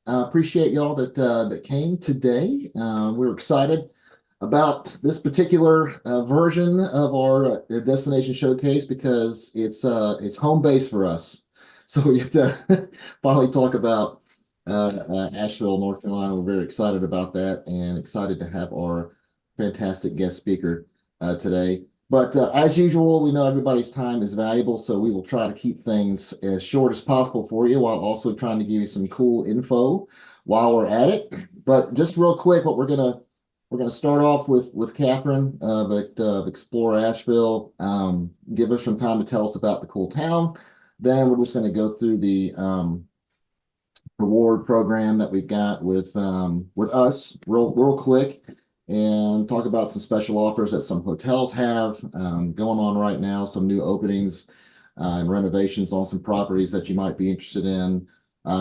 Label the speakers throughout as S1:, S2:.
S1: Appreciate y'all that came today. We're excited about this particular version of our destination showcase because it's home base for us. So we get to finally talk about Asheville, North Carolina. We're very excited about that and excited to have our fantastic guest speaker today. But as usual, we know everybody's time is valuable, so we will try to keep things as short as possible for you while also trying to give you some cool info while we're at it. But just real quick, what we're gonna start off with Kathryn of Explore Asheville. Give us some time to tell us about the cool town. Then we're just going to go through the reward program that we've got with us real quick and talk about some special offers that some hotels have going on right now, some new openings and renovations on some properties that you might be interested in,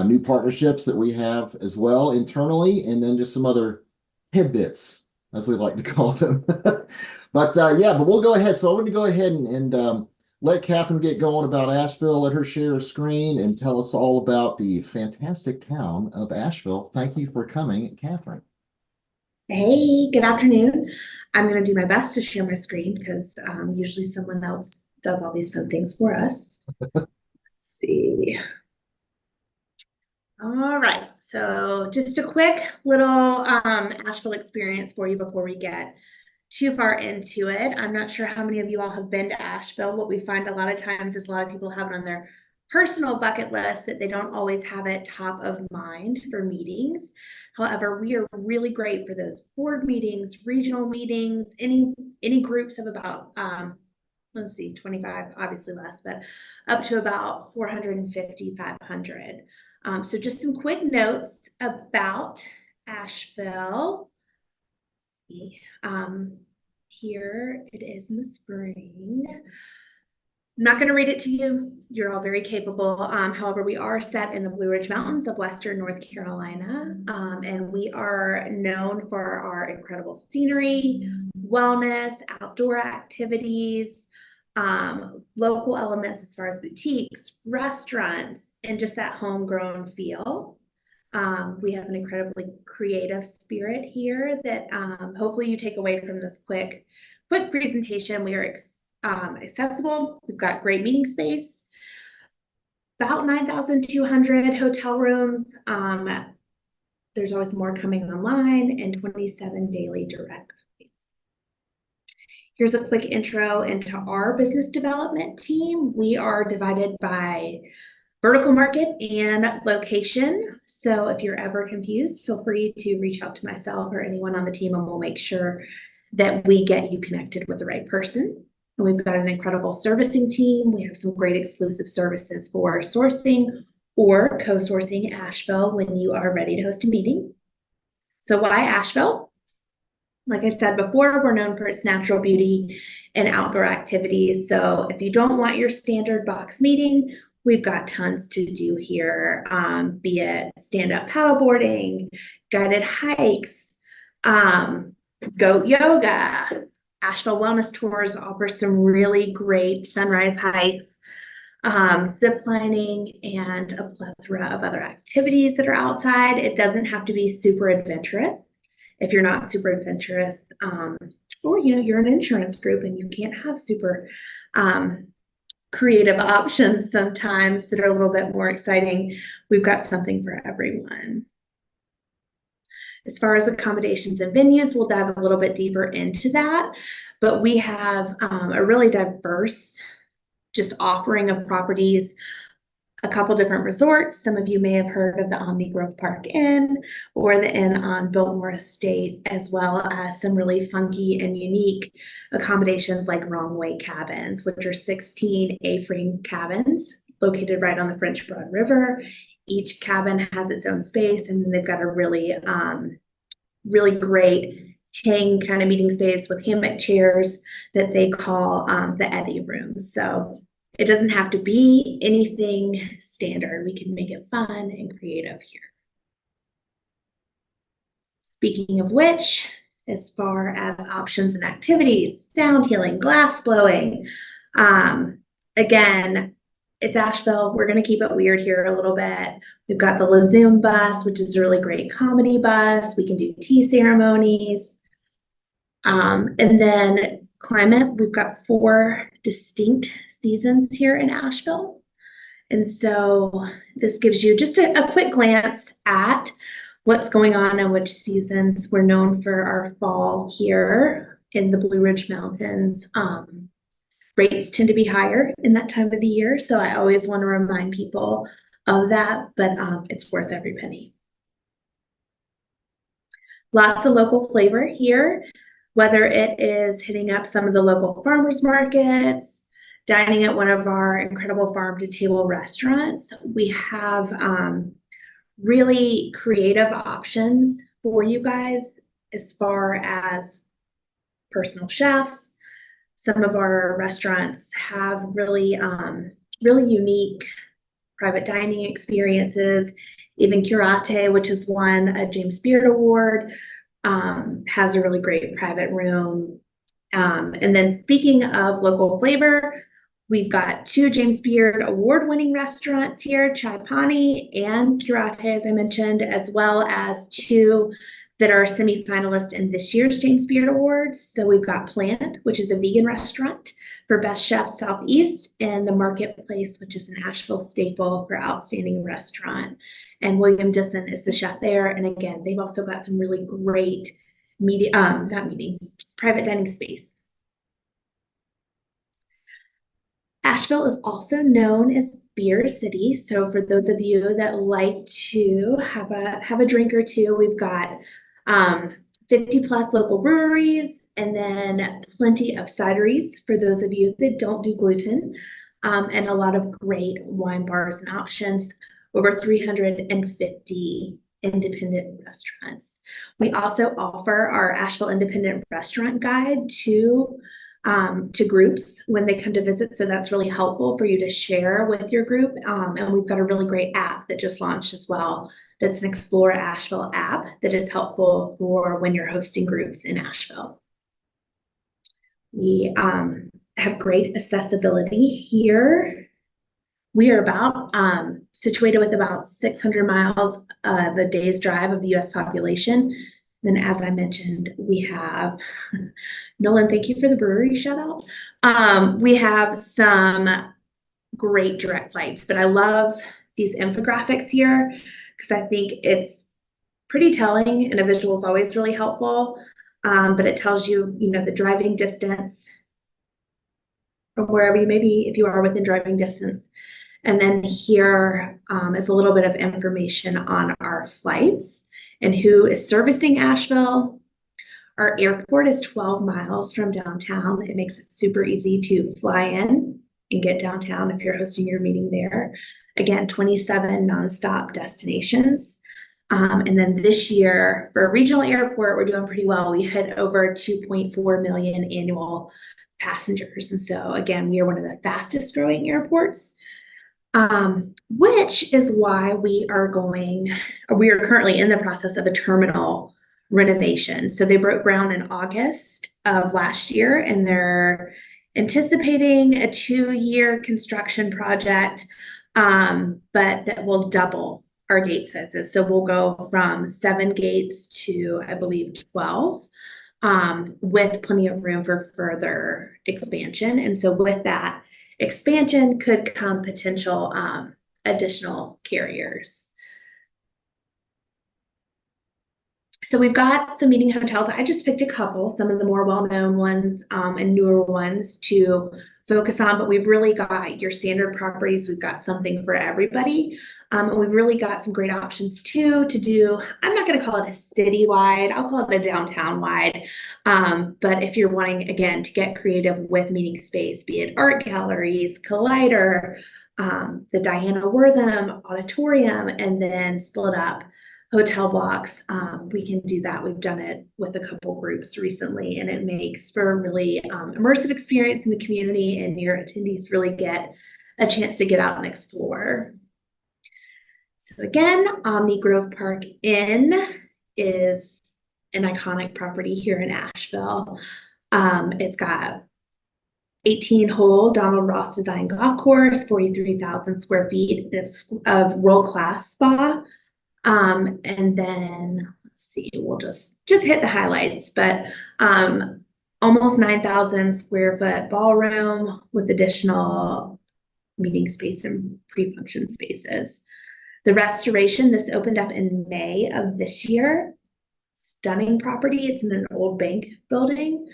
S1: new partnerships that we have as well internally, and then just some other tidbits, as we like to call them. But but we'll go ahead. So I'm going to go ahead and let Kathryn get going about Asheville. Let her share her screen and tell us all about the fantastic town of Asheville. Thank you for coming, Kathryn.
S2: Hey, good afternoon. I'm going to do my best to share my screen because usually someone else does all these fun things for us. Let's see. All right, so just a quick little Asheville experience for you before we get too far into it. I'm not sure how many of you all have been to Asheville. What we find a lot of times is a lot of people have it on their personal bucket list that they don't always have it top of mind for meetings. However, we are really great for those board meetings, regional meetings, any groups of about let's see, 25, obviously less, but up to about 450, 500. So just some quick notes about Asheville. Here it is in the spring. I'm not going to read it to you. You're all very capable. However, we are set in the Blue Ridge Mountains of Western North Carolina, and we are known for our incredible scenery, wellness, outdoor activities, local elements as far as boutiques, restaurants, and just that homegrown feel. We have an incredibly creative spirit here that hopefully you take away from this quick presentation. We are accessible. We've got great meeting space, about 9,200 hotel rooms. There's always more coming online and 27 daily direct flights. Here's a quick intro into our business development team. We are divided by vertical market and location. So if you're ever confused, feel free to reach out to myself or anyone on the team and we'll make sure that we get you connected with the right person. And we've got an incredible servicing team. We have some great exclusive services for sourcing or co-sourcing Asheville when you are ready to host a meeting. So why Asheville? Like I said before, we're known for its natural beauty and outdoor activities. So if you don't want your standard box meeting, we've got tons to do here, be it stand-up paddleboarding, guided hikes, goat yoga. Asheville Wellness Tours offers some really great sunrise hikes, zip lining, and a plethora of other activities that are outside. It doesn't have to be super adventurous. If you're not super adventurous, or you're an insurance group and you can't have super creative options sometimes that are a little bit more exciting, we've got something for everyone. As far as accommodations and venues, we'll dive a little bit deeper into that, but we have a really diverse just offering of properties, a couple different resorts. Some of you may have heard of the Omni Grove Park Inn or the Inn on Biltmore Estate, as well as some really funky and unique accommodations like Wrong Way Cabins, which are 16 A-frame cabins located right on the French Broad River. Each cabin has its own space, and then they've got a really, really great hang kind of meeting space with hammock chairs that they call the Eddy Room. So it doesn't have to be anything standard. We can make it fun and creative here. Speaking of which, as far as options and activities, sound healing, glass blowing, again, it's Asheville. We're going to keep it weird here a little bit. We've got the Lazoom bus, which is a really great comedy bus. We can do tea ceremonies. And then climate, we've got 4 distinct seasons here in Asheville. And so this gives you just a quick glance at what's going on and which seasons. We're known for our fall here in the Blue Ridge Mountains. Rates tend to be higher in that time of the year, so I always want to remind people of that, but it's worth every penny. Lots of local flavor here, whether it is hitting up some of the local farmers markets, dining at one of our incredible farm-to-table restaurants. We have really creative options for you guys as far as personal chefs. Some of our restaurants have really, really unique private dining experiences. Even Curate, which has won a James Beard Award, has a really great private room. And then speaking of local flavor, we've got 2 James Beard award-winning restaurants here, Chai Pani and Curate, as I mentioned, as well as 2 that are semi-finalists in this year's James Beard Awards. So we've got Plant, which is a vegan restaurant for Best Chef Southeast, and The Marketplace, which is an Asheville staple for Outstanding Restaurant. And William Disson is the chef there. And again, they've also got some really great private dining space. Asheville is also known as Beer City. So for those of you that like to have a drink or two, we've got 50 plus local breweries, and then plenty of cideries for those of you that don't do gluten, and a lot of great wine bars and options, over 350 independent restaurants. We also offer our Asheville Independent Restaurant Guide to groups when they come to visit. So that's really helpful for you to share with your group. And we've got a really great app that just launched as well. That's an Explore Asheville app that is helpful for when you're hosting groups in Asheville. We have great accessibility here. We are about situated with about 600 miles of a day's drive of the US population. Then, as I mentioned, we have, Nolan, thank you for the brewery shout out. We have some great direct flights, but I love these infographics here because I think it's pretty telling, and a visual is always really helpful. But it tells you, the driving distance from wherever you may be, if you are within driving distance. And then here is a little bit of information on our flights and who is servicing Asheville. Our airport is 12 miles from downtown. It makes it super easy to fly in and get downtown if you're hosting your meeting there. Again, 27 nonstop destinations. And then this year, for a regional airport, we're doing pretty well. We hit over 2.4 million annual passengers. And so again, we are one of the fastest growing airports. Which is why we are currently in the process of a terminal renovation. So they broke ground in August of last year, and they're anticipating a 2-year construction project, but that will double our gate sizes. So we'll go from 7 gates to, I believe, 12, with plenty of room for further expansion. And so with that expansion could come potential additional carriers. So we've got some meeting hotels. I just picked a couple, some of the more well-known ones and newer ones to focus on, but we've really got your standard properties. We've got something for everybody. And we've really got some great options too to do. I'm not going to call it a citywide, I'll call it a downtown wide. But if you're wanting, again, to get creative with meeting space, be it art galleries, Collider, the Diana Wortham Auditorium, and then split up hotel blocks, we can do that. We've done it with a couple groups recently, and it makes for a really immersive experience in the community, and your attendees really get a chance to get out and explore. So again, Omni Grove Park Inn is an iconic property here in Asheville. It's got 18-hole Donald Ross design golf course, 43,000 square feet of world-class spa. And then let's see, we'll just hit the highlights, but almost 9,000 square foot ballroom with additional meeting space and pre-function spaces. The restoration, this opened up in May of this year. Stunning property. It's in an old bank building.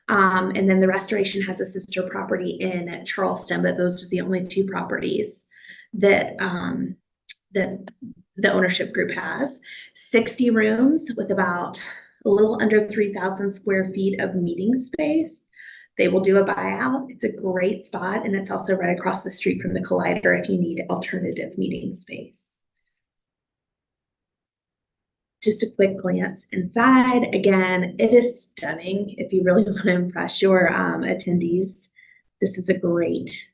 S2: And then the restoration has a sister property in Charleston, but those are the only two properties that that the ownership group has. 60 rooms with about a little under 3,000 square feet of meeting space. They will do a buyout. It's a great spot, and it's also right across the street from the Collider if you need alternative meeting space. Just a quick glance inside. Again, it is stunning. If you really want to impress your attendees, this is a great,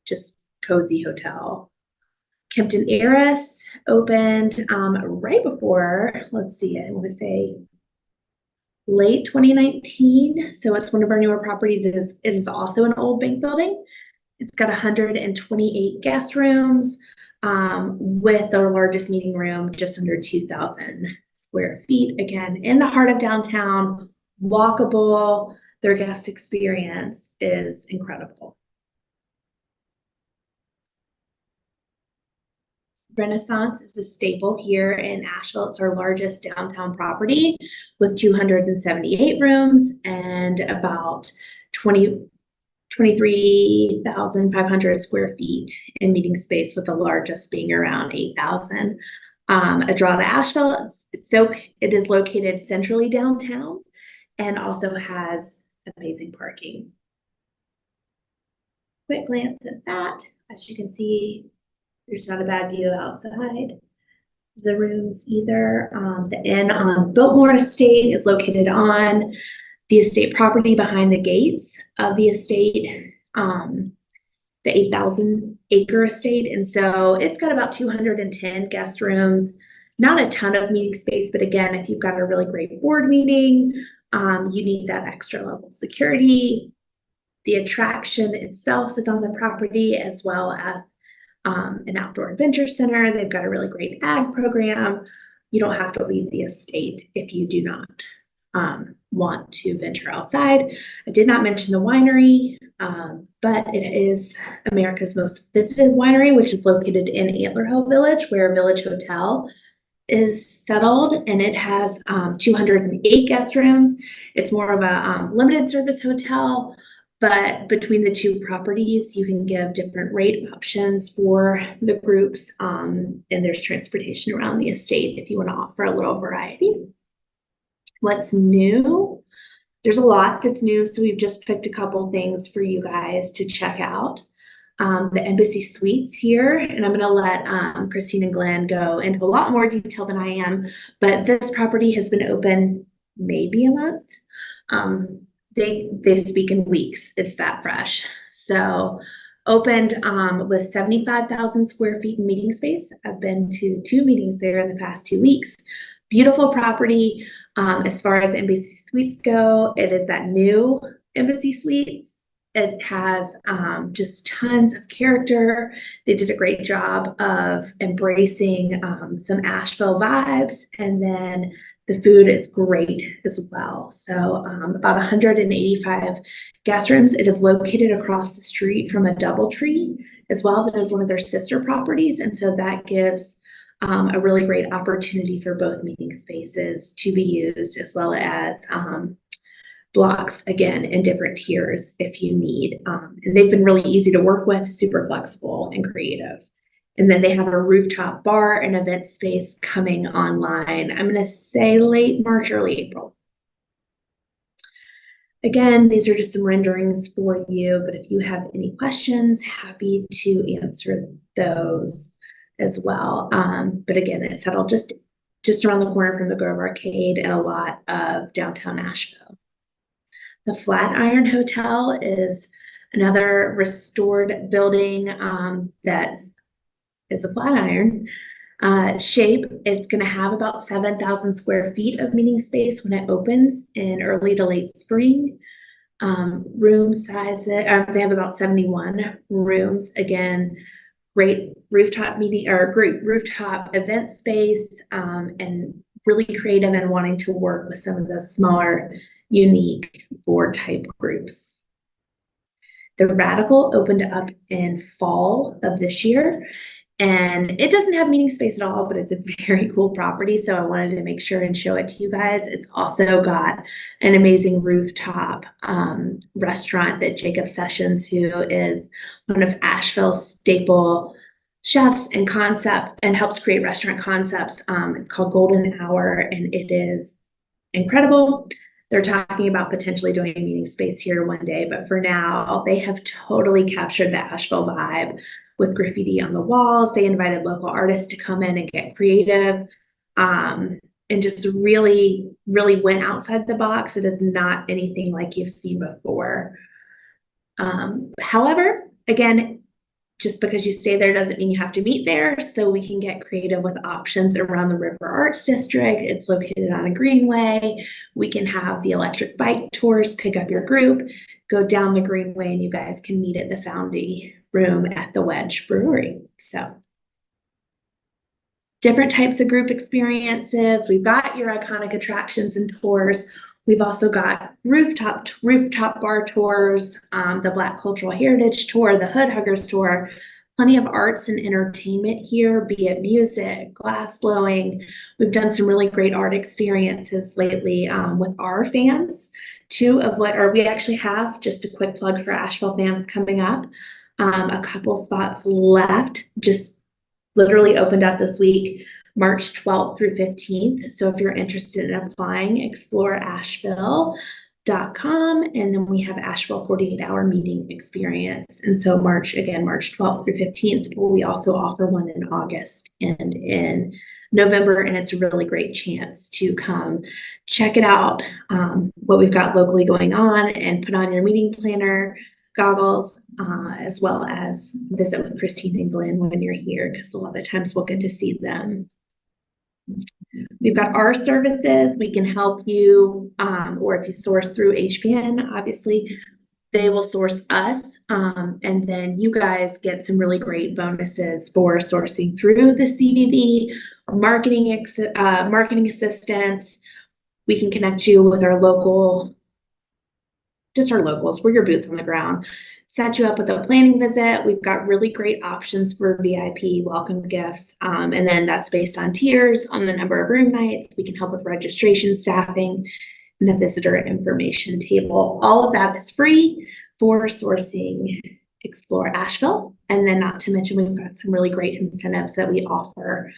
S2: just cozy hotel. Kempton Heiress opened right before, let's see, I want to say late 2019. So it's one of our newer properties. It is also an old bank building. It's got 128 guest rooms with our largest meeting room just under 2,000 square feet. Again, in the heart of downtown, walkable. Their guest experience is incredible. Renaissance is a staple here in Asheville. It's our largest downtown property with 278 rooms and about 23,500 square feet in meeting space, with the largest being around 8,000. A draw to Asheville, it is located centrally downtown and also has amazing parking. Quick glance at that. As you can see, there's not a bad view outside the rooms either. The inn on Biltmore Estate is located on the estate property behind the gates of the estate, the 8,000 acre estate. And so it's got about 210 guest rooms, not a ton of meeting space, but again, if you've got a really great board meeting, you need that extra level of security. The attraction itself is on the property, as well as an outdoor adventure center. They've got a really great ag program. You don't have to leave the estate if you do not want to venture outside. I did not mention the winery, but it is America's most visited winery, which is located in Antler Hill Village, where Village Hotel is settled, and it has 208 guest rooms. It's more of a limited service hotel, but between the two properties, you can give different rate options for the groups, and there's transportation around the estate if you want to offer a little variety. What's new? There's a lot that's new, so we've just picked a couple things for you guys to check out. The Embassy Suites here, and I'm going to let Christine and Glenn go into a lot more detail than I am, but this property has been open maybe a month. They speak in weeks. It's that fresh. So opened with 75,000 square feet in meeting space. I've been to 2 meetings there in the past 2 weeks. Beautiful property. As far as Embassy Suites go, it is that new Embassy Suites. It has just tons of character. They did a great job of embracing some Asheville vibes, and then the food is great as well. So about 185 guest rooms. It is located across the street from a DoubleTree as well. That is one of their sister properties, and so that gives a really great opportunity for both meeting spaces to be used, as well as blocks, again, in different tiers if you need. And they've been really easy to work with, super flexible and creative. And then they have a rooftop bar and event space coming online, I'm going to say late March, early April. Again, these are just some renderings for you, but if you have any questions, happy to answer those as well. But again, it's settled just around the corner from the Grove Arcade and a lot of downtown Asheville. The Flatiron Hotel is another restored building that is a Flatiron shape. It's going to have about 7,000 square feet of meeting space when it opens in early to late spring. Room sizes, they have about 71 rooms. Again, great rooftop meeting or great rooftop event space, and really creative and wanting to work with some of the smaller, unique board type groups. The Radical opened up in fall of this year, and it doesn't have meeting space at all, but it's a very cool property. So I wanted to make sure and show it to you guys. It's also got an amazing rooftop restaurant that Jacob Sessions, who is one of Asheville's staple chefs and concept and helps create restaurant concepts. It's called Golden Hour, and it is incredible. They're talking about potentially doing a meeting space here one day, but for now, they have totally captured the Asheville vibe with graffiti on the walls. They invited local artists to come in and get creative, and just really, really went outside the box. It is not anything like you've seen before. However, again, just because you stay there doesn't mean you have to meet there. So we can get creative with options around the River Arts District. It's located on a greenway. We can have the electric bike tours, pick up your group, go down the greenway, and you guys can meet at the Foundy room at the Wedge Brewery. So different types of group experiences. We've got your iconic attractions and tours. We've also got rooftop bar tours, the Black Cultural Heritage Tour, the Hood Huggers Tour, plenty of arts and entertainment here, be it music, glass blowing. We've done some really great art experiences lately with our fans. We actually have, just a quick plug for Asheville fans coming up, a couple spots left, just literally opened up this week. March 12th through 15th. So if you're interested in applying, exploreasheville.com. And then we have Asheville 48-hour meeting experience. And so March 12th through 15th, we also offer one in August and in November. And it's a really great chance to come check it out, what we've got locally going on, and put on your meeting planner goggles, as well as visit with Christine and Glenn when you're here, because a lot of times we'll get to see them. We've got our services. We can help you, or if you source through HPN, obviously they will source us, and then you guys get some really great bonuses for sourcing through the CVB, marketing assistance. We can connect you with our locals. We're your boots on the ground. Set you up with a planning visit. We've got really great options for VIP welcome gifts. And then that's based on tiers, on the number of room nights. We can help with registration, staffing, and a visitor information table. All of that is free for sourcing Explore Asheville. And then not to mention, we've got some really great incentives that we offer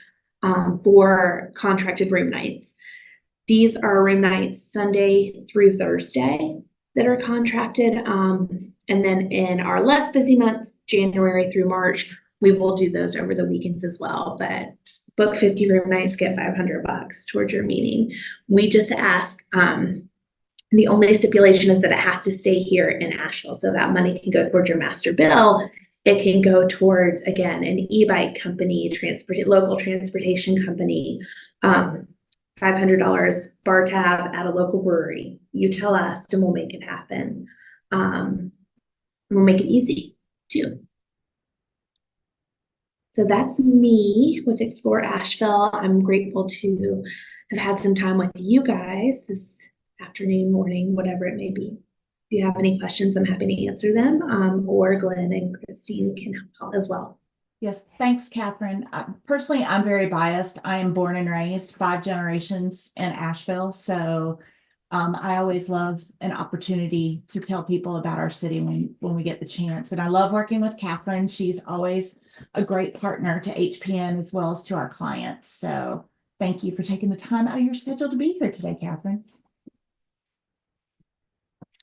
S2: for contracted room nights. These are room nights Sunday through Thursday that are contracted. And then in our less busy months, January through March, we will do those over the weekends as well. But book 50 room nights, get $500 towards your meeting. We just ask, the only stipulation is that it has to stay here in Asheville. So that money can go towards your master bill. It can go towards, again, an e-bike company, local transportation company, $500 bar tab at a local brewery. You tell us and we'll make it happen. We'll make it easy too. So that's me with Explore Asheville. I'm grateful to have had some time with you guys this afternoon, morning, whatever it may be. If you have any questions, I'm happy to answer them, or Glenn and Christine can help as well.
S3: Yes, thanks, Kathryn. Personally, I'm very biased. I am born and raised 5 generations in Asheville. So I always love an opportunity to tell people about our city when we get the chance. And I love working with Kathryn. She's always a great partner to HPN as well as to our clients. So thank you for taking the time out of your schedule to be here today, Kathryn.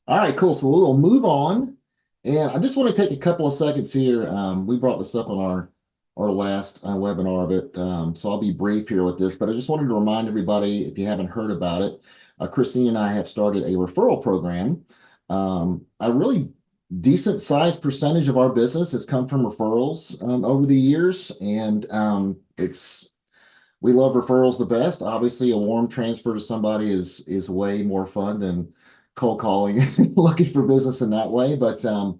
S1: All right, cool. So we'll move on. And I just want to take a couple of seconds here. We brought this up on our last webinar, but so I'll be brief here with this, but I just wanted to remind everybody, if you haven't heard about it, Christine and I have started a referral program. A really decent sized percentage of our business has come from referrals over the years, and we love referrals the best. Obviously, a warm transfer to somebody is way more fun than cold calling, looking for business in that way. But and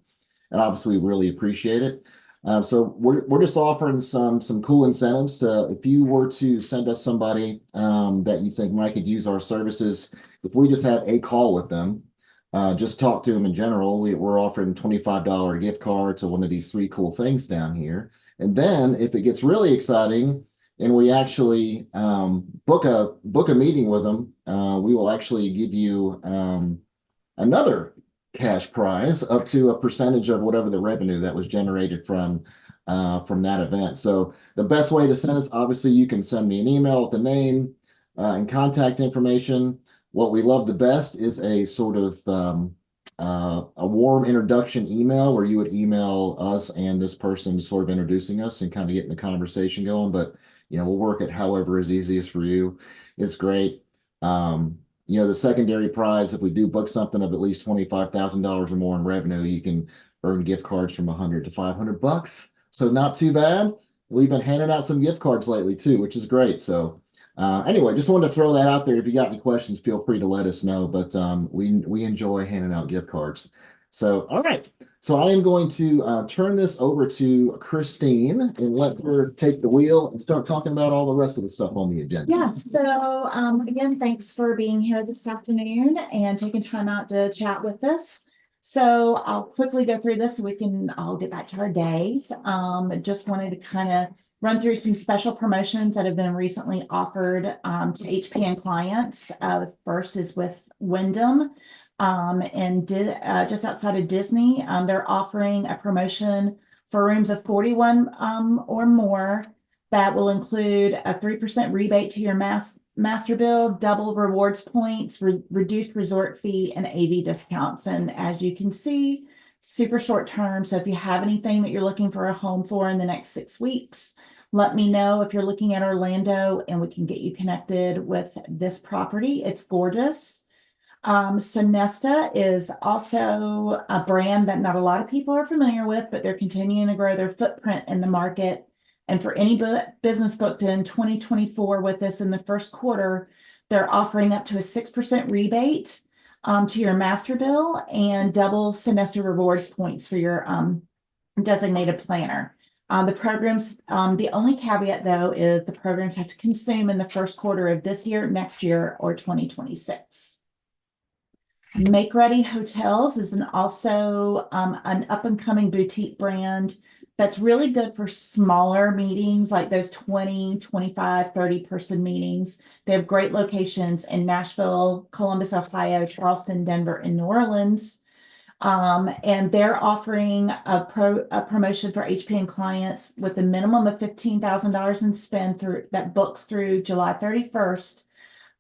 S1: obviously we really appreciate it. So we're just offering some cool incentives to, if you were to send us somebody that you think might could use our services, if we just had a call with them, just talk to them in general, we're offering $25 gift card to one of these three cool things down here. And then if it gets really exciting and we actually book a meeting with them, we will actually give you another cash prize up to a percentage of whatever the revenue that was generated from that event. So the best way to send us, obviously, you can send me an email with the name and contact information. What we love the best is a sort of a warm introduction email where you would email us and this person sort of introducing us and kind of getting the conversation going. But we'll work it however is easiest for you. It's great. The secondary prize, if we do book something of at least $25,000 or more in revenue, you can earn gift cards from $100 to $500. So not too bad. We've been handing out some gift cards lately too, which is great. So anyway, just wanted to throw that out there. If you got any questions, feel free to let us know. But we enjoy handing out gift cards. So all right. So I am going to turn this over to Christine and let her take the wheel and start talking about all the rest of the stuff on the agenda.
S3: Yeah, so again, thanks for being here this afternoon and taking time out to chat with us. So I'll quickly go through this so we can all get back to our days. Just wanted to kind of run through some special promotions that have been recently offered to HPN clients. The first is with Wyndham. And just outside of Disney, they're offering a promotion for rooms of 41 or more that will include a 3% rebate to your master bill, double rewards points, reduced resort fee, and AV discounts. And as you can see, super short term. So if you have anything that you're looking for a home for in the next 6 weeks, let me know if you're looking at Orlando and we can get you connected with this property. It's gorgeous. Sonesta is also a brand that not a lot of people are familiar with, but they're continuing to grow their footprint in the market. And for any business booked in 2024 with us in the first quarter, they're offering up to a 6% rebate to your master bill and double Sonesta rewards points for your designated planner. The programs, the only caveat though is the programs have to consume in the first quarter of this year, next year, or 2026. Make Ready Hotels is also an up-and-coming boutique brand that's really good for smaller meetings, like those 20, 25, 30-person meetings. They have great locations in Nashville, Columbus, Ohio, Charleston, Denver, and New Orleans. And they're offering a promotion for HPN clients with a minimum of $15,000 in spend that books through July 31st.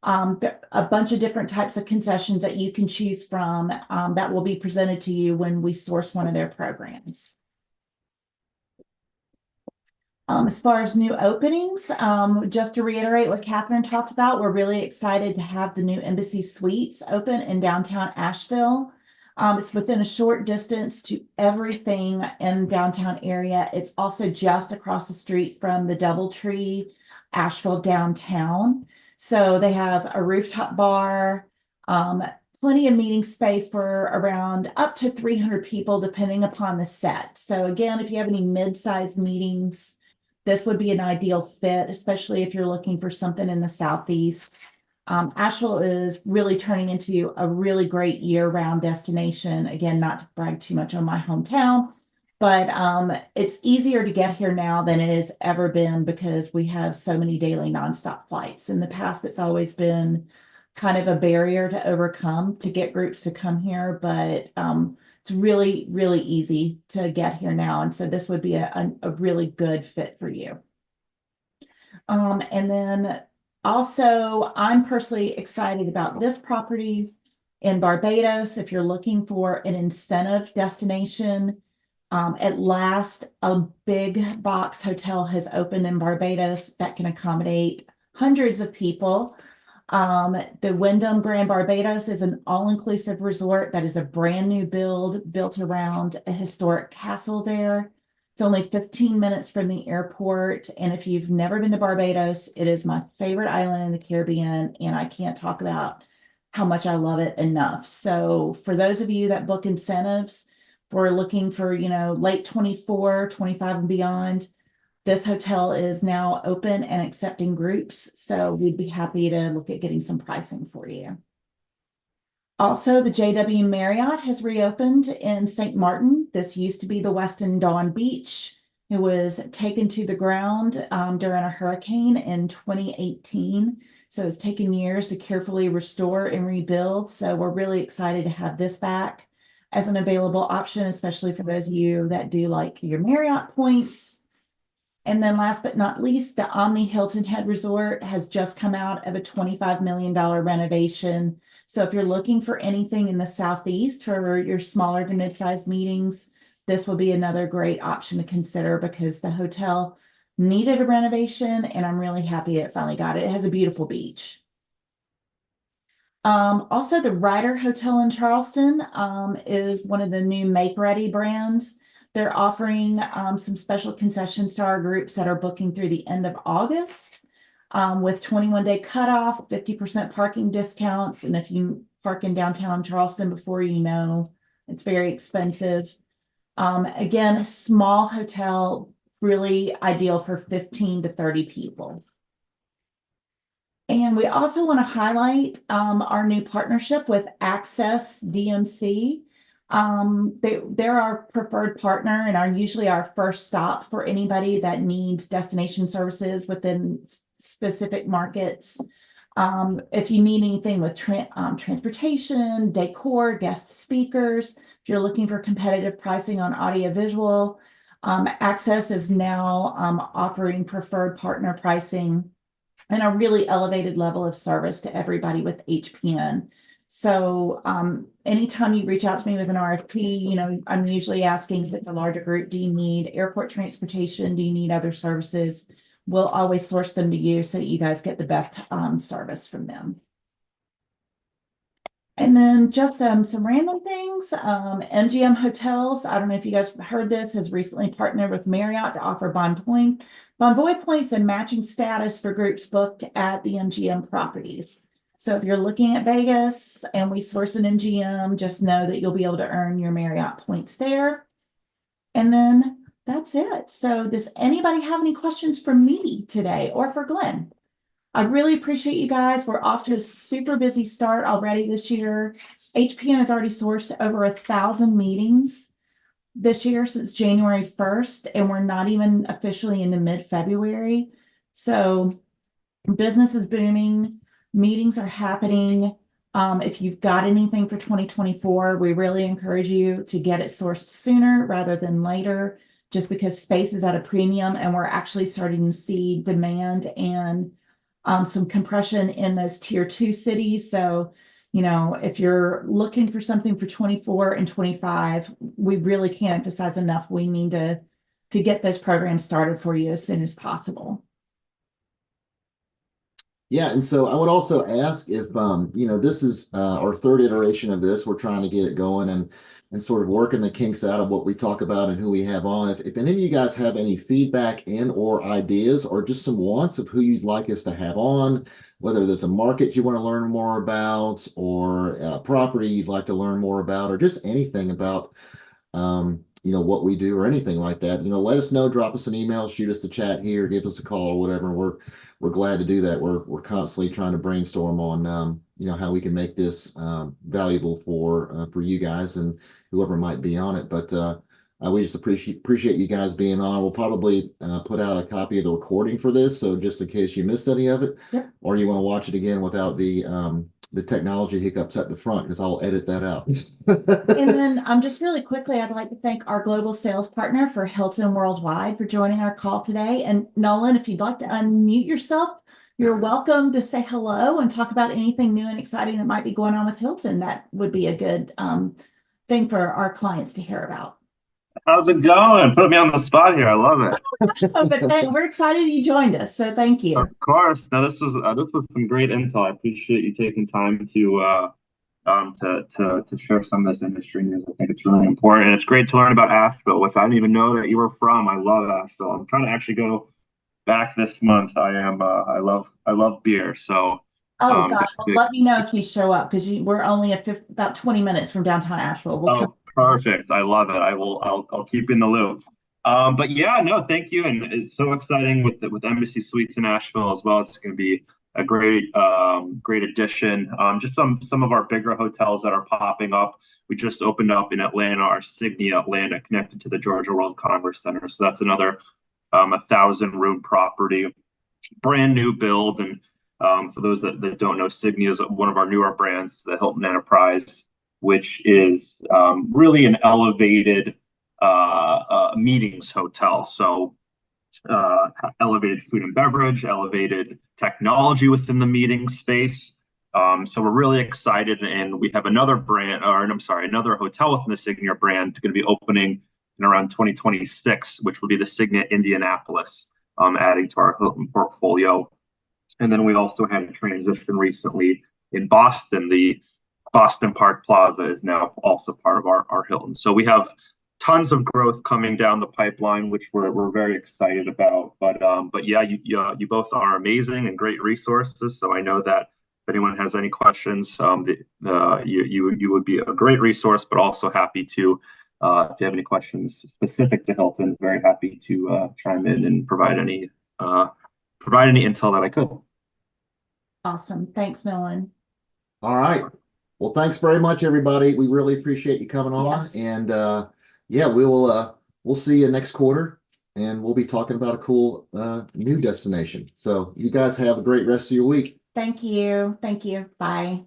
S3: A bunch of different types of concessions that you can choose from that will be presented to you when we source one of their programs. As far as new openings, just to reiterate what Kathryn talked about, we're really excited to have the new Embassy Suites open in downtown Asheville. It's within a short distance to everything in the downtown area. It's also just across the street from the DoubleTree Asheville downtown. So they have a rooftop bar, plenty of meeting space for around up to 300 people, depending upon the set. So again, if you have any mid-sized meetings, this would be an ideal fit, especially if you're looking for something in the Southeast. Asheville is really turning into a really great year-round destination. Again, not to brag too much on my hometown, but it's easier to get here now than it has ever been because we have so many daily nonstop flights. In the past, it's always been kind of a barrier to overcome to get groups to come here, but it's really, really easy to get here now. And so this would be a really good fit for you. And then also, I'm personally excited about this property in Barbados. If you're looking for an incentive destination, at last, a big box hotel has opened in Barbados that can accommodate hundreds of people. The Wyndham Grand Barbados is an all-inclusive resort that is a brand new built around a historic castle there. It's only 15 minutes from the airport. And if you've never been to Barbados, it is my favorite island in the Caribbean. And I can't talk about how much I love it enough. So for those of you that book incentives, for looking for, late 24, 25 and beyond, this hotel is now open and accepting groups. So we'd be happy to look at getting some pricing for you. Also, the JW Marriott has reopened in St. Martin. This used to be the Westin Dawn Beach. It was taken to the ground during a hurricane in 2018. So it's taken years to carefully restore and rebuild. So we're really excited to have this back as an available option, especially for those of you that do like your Marriott points. And then last but not least, the Omni Hilton Head Resort has just come out of a $25 million renovation. So if you're looking for anything in the Southeast for your smaller to mid-sized meetings, this will be another great option to consider because the hotel needed a renovation and I'm really happy it finally got it. It has a beautiful beach. Also, the Ryder Hotel in Charleston is one of the new Make Ready brands. They're offering some special concessions to our groups that are booking through the end of August with 21-day cutoff, 50% parking discounts. And if you park in downtown Charleston before it's very expensive. Again, a small hotel, really ideal for 15 to 30 people. And we also want to highlight our new partnership with Access DMC. They're our preferred partner and are usually our first stop for anybody that needs destination services within specific markets. If you need anything with transportation, decor, guest speakers, if you're looking for competitive pricing on audiovisual, Access is now offering preferred partner pricing and a really elevated level of service to everybody with HPN. So anytime you reach out to me with an RFP, I'm usually asking if it's a larger group, do you need airport transportation? Do you need other services? We'll always source them to you so that you guys get the best service from them. And then just some random things. MGM Hotels, I don't know if you guys heard this, has recently partnered with Marriott to offer Bonvoy points and matching status for groups booked at the MGM properties. So if you're looking at Vegas and we source an MGM, just know that you'll be able to earn your Marriott points there. And then that's it. So does anybody have any questions for me today or for Glenn? I really appreciate you guys. We're off to a super busy start already this year. HPN has already sourced over 1,000 meetings this year since January 1st, and we're not even officially into mid-February. So business is booming. Meetings are happening. If you've got anything for 2024, we really encourage you to get it sourced sooner rather than later, just because space is at a premium and we're actually starting to see demand and some compression in those tier 2 cities. So, if you're looking for something for 24 and 25, we really can't emphasize enough. We need to get those programs started for you as soon as possible.
S1: Yeah, and so I would also ask if this is our third iteration of this. We're trying to get it going and sort of working the kinks out of what we talk about and who we have on. If any of you guys have any feedback and or ideas or just some wants of who you'd like us to have on, whether there's a market you want to learn more about or a property you'd like to learn more about or just anything about what we do or anything like that, let us know, drop us an email, shoot us the chat here, give us a call or whatever. We're glad to do that. We're constantly trying to brainstorm on how we can make this valuable for you guys and whoever might be on it. But we just appreciate you guys being on. We'll probably put out a copy of the recording for this, so just in case you missed any of it,
S3: Yep.
S1: Or you want to watch it again without the technology hiccups at the front, because I'll edit that out.
S3: And then just really quickly, I'd like to thank our global sales partner for Hilton Worldwide for joining our call today. And Nolan, if you'd like to unmute yourself, you're welcome to say hello and talk about anything new and exciting that might be going on with Hilton. That would be a good thing for our clients to hear about.
S4: How's it going? Put me on the spot here. I love it.
S3: But we're excited you joined us, so thank you.
S4: Of course. Now this was some great intel. I appreciate you taking time to share some of this industry news. I think it's really important, and it's great to learn about Asheville, which I didn't even know that you were from. I love Asheville. I'm trying to actually go back this month. I love beer, so
S3: Oh, gosh,
S4: just
S3: well,
S4: to-
S3: let me know if you show up because we're only about 20 minutes from downtown Asheville. We'll come.
S4: Oh, perfect. I love it. I'll keep you in the loop. But yeah, no, thank you. And it's so exciting with Embassy Suites in Asheville as well. It's going to be a great addition. Just some of our bigger hotels that are popping up. We just opened up in Atlanta, our Signia Atlanta, connected to the Georgia World Congress Center. So that's another 1,000-room property, brand new build. And for those that don't know, Signia is one of our newer brands, the Hilton Enterprise, which is really an elevated meetings hotel. So elevated food and beverage, elevated technology within the meeting space. So we're really excited, and we have another another hotel within the Signia brand going to be opening in around 2026, which will be the Signia Indianapolis, adding to our Hilton portfolio. And then we also had a transition recently in Boston. The Boston Park Plaza is now also part of our Hilton. So we have tons of growth coming down the pipeline, which we're very excited about. But yeah, you both are amazing and great resources. So I know that if anyone has any questions, you would be a great resource. But also happy to, if you have any questions specific to Hilton, very happy to chime in and provide any intel that I could.
S3: Awesome. Thanks, Nolan.
S1: All right. Well, thanks very much, everybody. We really appreciate you coming on.
S3: Yes.
S1: And yeah, we'll see you next quarter, and we'll be talking about a cool new destination. So you guys have a great rest of your week.
S3: Thank you. Thank you. Bye.